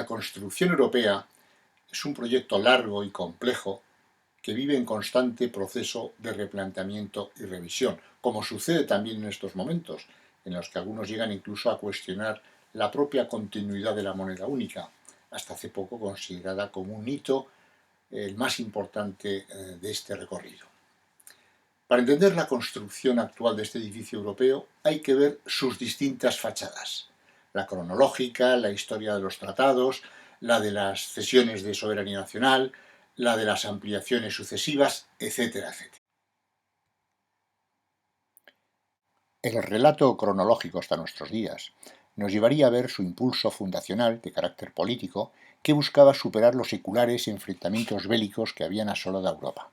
La construcción europea es un proyecto largo y complejo que vive en constante proceso de replanteamiento y revisión, como sucede también en estos momentos, en los que algunos llegan incluso a cuestionar la propia continuidad de la moneda única, hasta hace poco considerada como un hito el más importante de este recorrido. Para entender la construcción actual de este edificio europeo hay que ver sus distintas fachadas, la cronológica, la historia de los tratados, la de las cesiones de soberanía nacional, la de las ampliaciones sucesivas, etcétera, etcétera. El relato cronológico hasta nuestros días nos llevaría a ver su impulso fundacional de carácter político que buscaba superar los seculares enfrentamientos bélicos que habían asolado a Europa.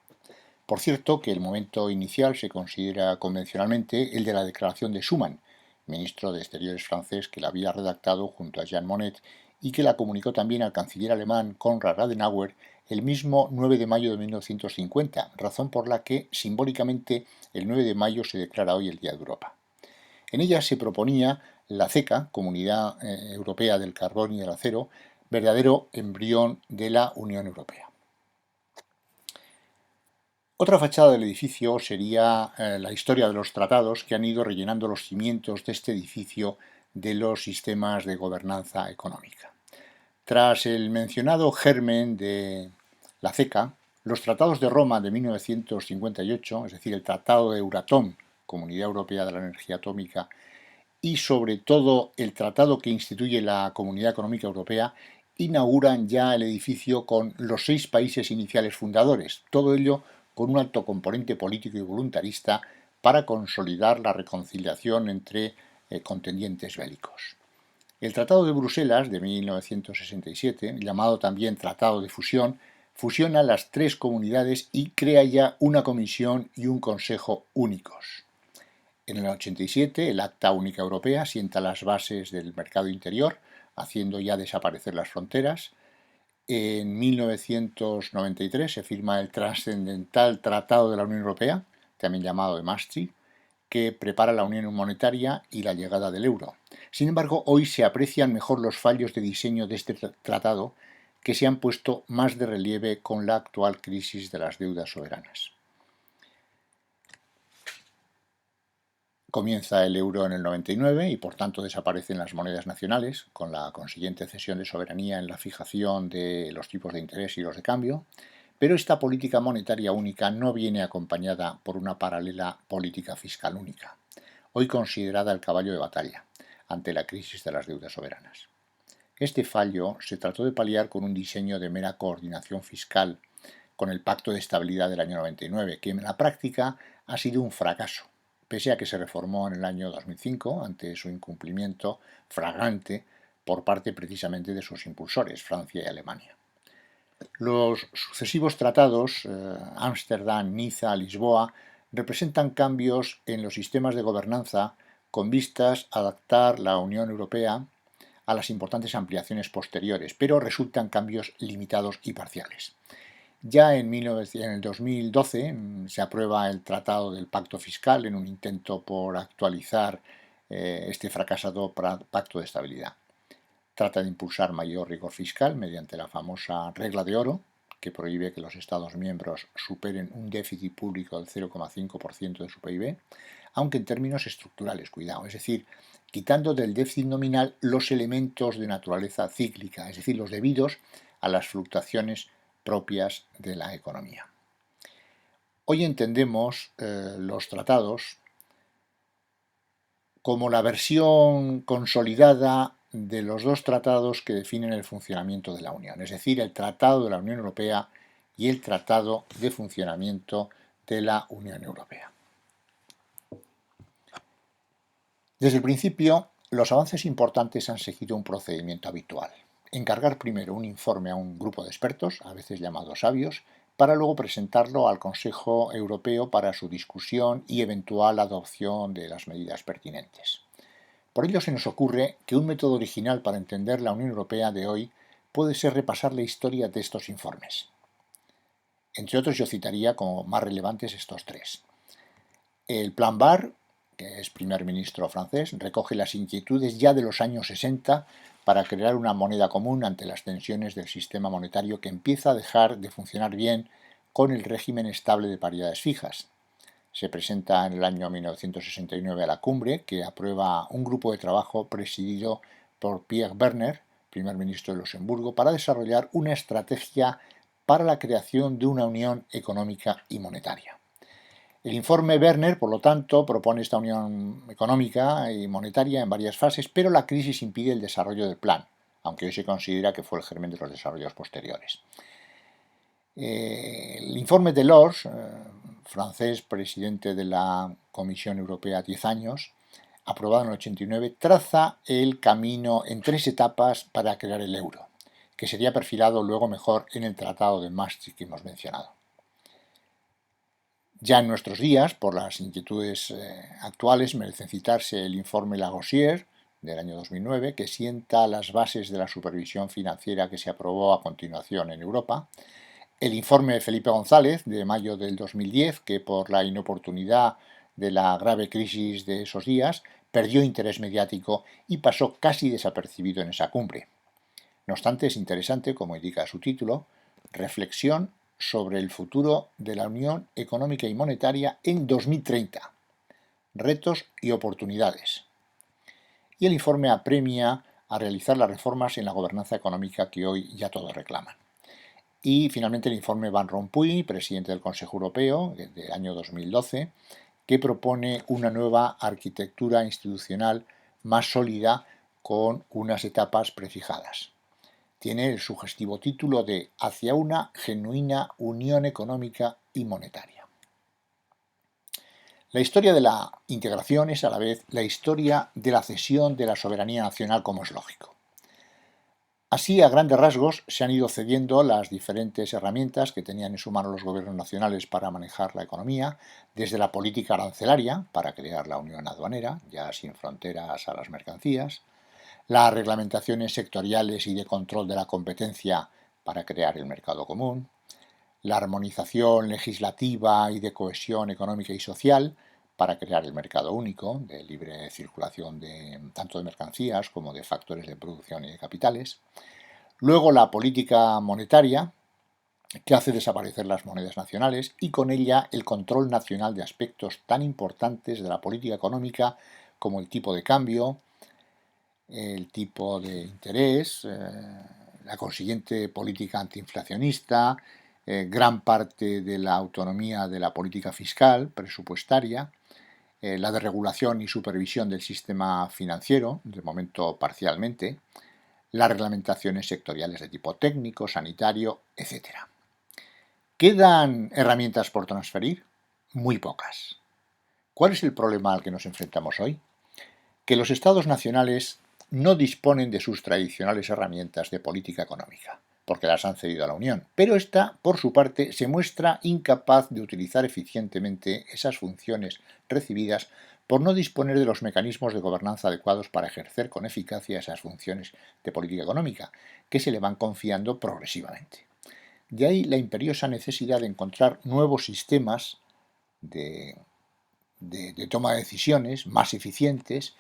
Por cierto, que el momento inicial se considera convencionalmente el de la declaración de Schuman, ministro de Exteriores francés, que la había redactado junto a Jean Monnet y que la comunicó también al canciller alemán Konrad Adenauer el mismo 9 de mayo de 1950, razón por la que simbólicamente el 9 de mayo se declara hoy el Día de Europa. En ella se proponía la CECA, Comunidad Europea del Carbón y del Acero, verdadero embrión de la Unión Europea. Otra fachada del edificio sería la historia de los tratados que han ido rellenando los cimientos de este edificio de los sistemas de gobernanza económica. Tras el mencionado germen de la CECA, los tratados de Roma de 1958, es decir, el Tratado de Euratom, Comunidad Europea de la Energía Atómica, y sobre todo el tratado que instituye la Comunidad Económica Europea, inauguran ya el edificio con los 6 países iniciales fundadores, todo ello con un alto componente político y voluntarista para consolidar la reconciliación entre contendientes bélicos. El Tratado de Bruselas de 1967, llamado también Tratado de Fusión, fusiona las 3 comunidades y crea ya una comisión y un consejo únicos. En el 87, el Acta Única Europea sienta las bases del mercado interior, haciendo ya desaparecer las fronteras. En 1993 se firma el trascendental Tratado de la Unión Europea, también llamado de Maastricht, que prepara la unión monetaria y la llegada del euro. Sin embargo, hoy se aprecian mejor los fallos de diseño de este tratado, que se han puesto más de relieve con la actual crisis de las deudas soberanas. Comienza el euro en el 99 y por tanto desaparecen las monedas nacionales, con la consiguiente cesión de soberanía en la fijación de los tipos de interés y los de cambio, pero esta política monetaria única no viene acompañada por una paralela política fiscal única, hoy considerada el caballo de batalla ante la crisis de las deudas soberanas. Este fallo se trató de paliar con un diseño de mera coordinación fiscal con el Pacto de Estabilidad del año 99, que en la práctica ha sido un fracaso, pese a que se reformó en el año 2005 ante su incumplimiento flagrante por parte precisamente de sus impulsores, Francia y Alemania. Los sucesivos tratados, Ámsterdam, Niza, Lisboa, representan cambios en los sistemas de gobernanza con vistas a adaptar la Unión Europea a las importantes ampliaciones posteriores, pero resultan cambios limitados y parciales. Ya en el 2012 se aprueba el Tratado del Pacto Fiscal en un intento por actualizar este fracasado Pacto de Estabilidad. Trata de impulsar mayor rigor fiscal mediante la famosa regla de oro, que prohíbe que los Estados miembros superen un déficit público del 0,5% de su PIB, aunque en términos estructurales, cuidado, es decir, quitando del déficit nominal los elementos de naturaleza cíclica, es decir, los debidos a las fluctuaciones propias de la economía. Hoy entendemos los tratados como la versión consolidada de los 2 tratados que definen el funcionamiento de la Unión, es decir, el Tratado de la Unión Europea y el Tratado de Funcionamiento de la Unión Europea. Desde el principio, los avances importantes han seguido un procedimiento habitual. Encargar primero un informe a un grupo de expertos, a veces llamados sabios, para luego presentarlo al Consejo Europeo para su discusión y eventual adopción de las medidas pertinentes. Por ello se nos ocurre que un método original para entender la Unión Europea de hoy puede ser repasar la historia de estos informes. Entre otros yo citaría como más relevantes estos 3. El Plan Barre, que es primer ministro francés, recoge las inquietudes ya de los años 60 para crear una moneda común ante las tensiones del sistema monetario que empieza a dejar de funcionar bien con el régimen estable de paridades fijas. Se presenta en el año 1969 a la cumbre, que aprueba un grupo de trabajo presidido por Pierre Werner, primer ministro de Luxemburgo, para desarrollar una estrategia para la creación de una unión económica y monetaria. El informe Werner, por lo tanto, propone esta unión económica y monetaria en varias fases, pero la crisis impide el desarrollo del plan, aunque hoy se considera que fue el germen de los desarrollos posteriores. El informe Delors, francés, presidente de la Comisión Europea 10 años, aprobado en el 89, traza el camino en 3 etapas para crear el euro, que sería perfilado luego mejor en el Tratado de Maastricht que hemos mencionado. Ya en nuestros días, por las inquietudes actuales, merecen citarse el informe Lagosière del año 2009, que sienta las bases de la supervisión financiera que se aprobó a continuación en Europa, el informe de Felipe González de mayo del 2010, que por la inoportunidad de la grave crisis de esos días perdió interés mediático y pasó casi desapercibido en esa cumbre. No obstante, es interesante, como indica su título, reflexión sobre el futuro de la Unión Económica y Monetaria en 2030, retos y oportunidades. Y el informe apremia a realizar las reformas en la gobernanza económica que hoy ya todos reclaman. Y finalmente el informe Van Rompuy, presidente del Consejo Europeo del año 2012, que propone una nueva arquitectura institucional más sólida con unas etapas prefijadas. Tiene el sugestivo título de Hacia una genuina unión económica y monetaria. La historia de la integración es a la vez la historia de la cesión de la soberanía nacional, como es lógico. Así, a grandes rasgos, se han ido cediendo las diferentes herramientas que tenían en su mano los gobiernos nacionales para manejar la economía, desde la política arancelaria, para crear la unión aduanera, ya sin fronteras a las mercancías, las reglamentaciones sectoriales y de control de la competencia para crear el mercado común, la armonización legislativa y de cohesión económica y social para crear el mercado único, de libre circulación tanto de mercancías como de factores de producción y de capitales. Luego la política monetaria, que hace desaparecer las monedas nacionales y con ella el control nacional de aspectos tan importantes de la política económica como el tipo de cambio, el tipo de interés, la consiguiente política antiinflacionista, gran parte de la autonomía de la política fiscal, presupuestaria, la desregulación y supervisión del sistema financiero, de momento parcialmente, las reglamentaciones sectoriales de tipo técnico, sanitario, etc. ¿Quedan herramientas por transferir? Muy pocas. ¿Cuál es el problema al que nos enfrentamos hoy? Que los estados nacionales no disponen de sus tradicionales herramientas de política económica, porque las han cedido a la Unión, pero ésta, por su parte, se muestra incapaz de utilizar eficientemente esas funciones recibidas por no disponer de los mecanismos de gobernanza adecuados para ejercer con eficacia esas funciones de política económica, que se le van confiando progresivamente. De ahí la imperiosa necesidad de encontrar nuevos sistemas de toma de decisiones más eficientes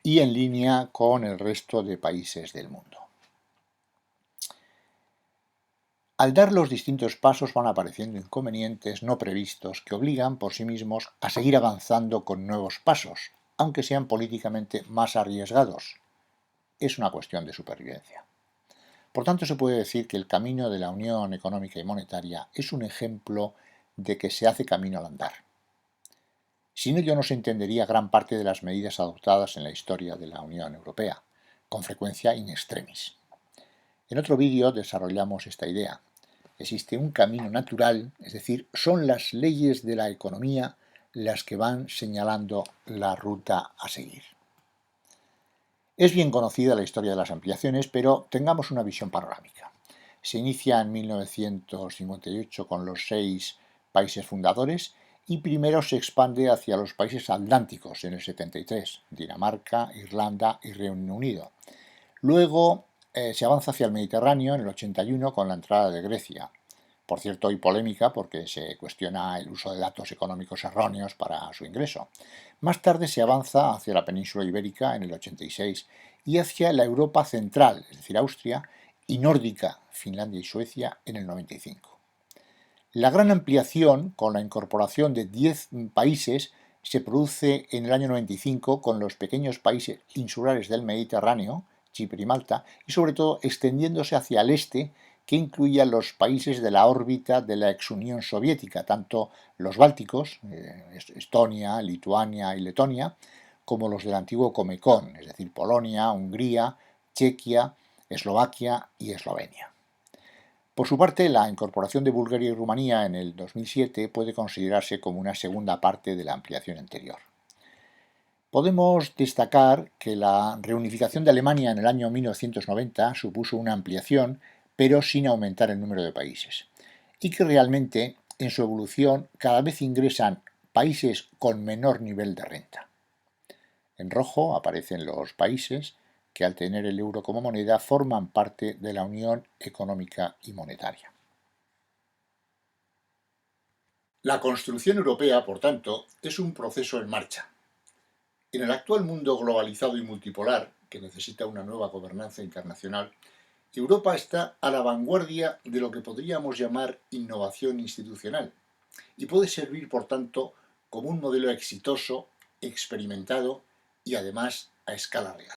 y en línea con el resto de países del mundo. Al dar los distintos pasos van apareciendo inconvenientes no previstos que obligan por sí mismos a seguir avanzando con nuevos pasos, aunque sean políticamente más arriesgados. Es una cuestión de supervivencia. Por tanto, se puede decir que el camino de la Unión Económica y Monetaria es un ejemplo de que se hace camino al andar. Sin ello no se entendería gran parte de las medidas adoptadas en la historia de la Unión Europea, con frecuencia in extremis. En otro vídeo desarrollamos esta idea. Existe un camino natural, es decir, son las leyes de la economía las que van señalando la ruta a seguir. Es bien conocida la historia de las ampliaciones, pero tengamos una visión panorámica. Se inicia en 1958 con los 6 países fundadores y primero se expande hacia los países atlánticos en el 73, Dinamarca, Irlanda y Reino Unido. Luego se avanza hacia el Mediterráneo en el 81 con la entrada de Grecia, Por cierto, hay polémica porque se cuestiona el uso de datos económicos erróneos para su ingreso. Más tarde se avanza hacia la península ibérica en el 86 y hacia la Europa central, es decir, Austria, y nórdica, Finlandia y Suecia, en el 95. La gran ampliación, con la incorporación de 10 países, se produce en el año 95 con los pequeños países insulares del Mediterráneo, Chipre y Malta, y sobre todo extendiéndose hacia el este, que incluye a los países de la órbita de la ex Unión Soviética, tanto los bálticos, Estonia, Lituania y Letonia, como los del antiguo Comecon, es decir, Polonia, Hungría, Chequia, Eslovaquia y Eslovenia. Por su parte, la incorporación de Bulgaria y Rumanía en el 2007 puede considerarse como una segunda parte de la ampliación anterior. Podemos destacar que la reunificación de Alemania en el año 1990 supuso una ampliación, pero sin aumentar el número de países, y que realmente en su evolución cada vez ingresan países con menor nivel de renta. En rojo aparecen los países que al tener el euro como moneda forman parte de la Unión Económica y Monetaria. La construcción europea, por tanto, es un proceso en marcha. En el actual mundo globalizado y multipolar, que necesita una nueva gobernanza internacional, Europa está a la vanguardia de lo que podríamos llamar innovación institucional y puede servir, por tanto, como un modelo exitoso, experimentado y además a escala real.